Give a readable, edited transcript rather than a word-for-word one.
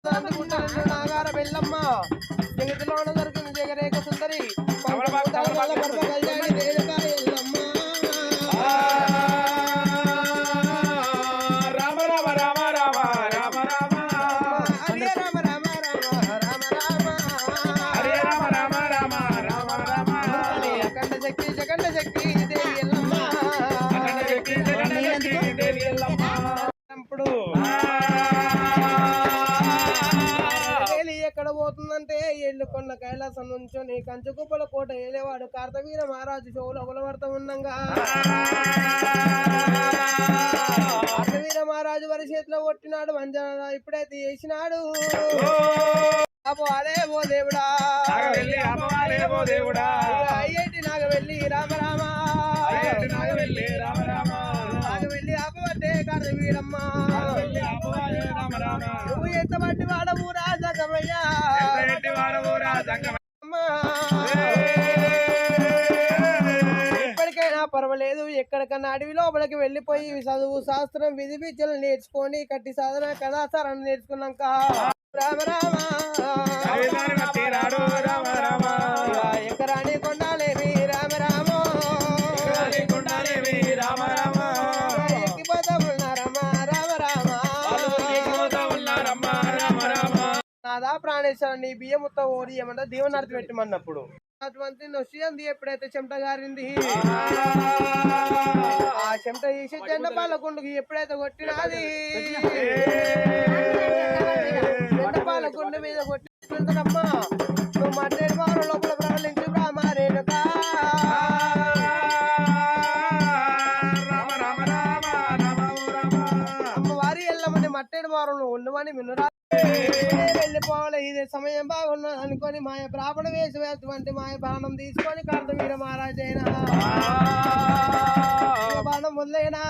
నాగార వెళ్ళమ్మ జగతిలోన దొరికింది జగరేఖ సుందరి ఎక్కడ పోతుందంటే ఎల్లుకొండ కైలాసం నుంచొని కంచుకుప్పల కోట ఏలేవాడు కార్తవీర మహారాజు చెవులు అమలవర్త ఉండంగా కార్తవీర మహారాజు వారి చేతిలో కొట్టినాడు వంజన ఇప్పుడైతే చేసినాడు అపోవాలే ఓ దేవుడా అయ్యేటి నాగవెల్లి రామ రామ నాగవెల్లి ఆపవట్టే కార్తవీరమ్మ నువ్వు ఎంత బట్టి వాడవు రాజకమయ్యా ఇప్పటికైనా పర్వాలేదు ఎక్కడికన్నా అడవి లోపలికి వెళ్ళిపోయి చదువు శాస్త్రం విధి విద్యలు నేర్చుకొని కట్టి సాధన కళాచారం నేర్చుకున్నాక రామ రామ ఎకరాని కొండాలేవి రామ రామ నాదా ప్రాణేశ్వర నీ బియ్యముత్త ఓడి ఏమన్నా దీవనార్థి పెట్టమన్నప్పుడు అటువంటి నొషియంది ఎప్పుడైతే చెమట గారింది ఆ చెమట తీసి జెండ పాలకుండుకి ఎప్పుడైతే కొట్టినది జెండ పాలకుండు మీద కొట్టినమ్మా నువ్వు మట్టేడు వారం లోపల ప్రవలించి రామారేణుకా అమ్మవారి ఎల్లమని మట్టేడు వారంలో ఉండమని వినురా వెళ్ళిపోవాలి ఇదే సమయం బాగున్నది అనుకొని మాయ ప్రాపణ వేసేటువంటి మాయ బాణం తీసుకొని కార్తవీర మహారాజైనా బాణం మొదలైనా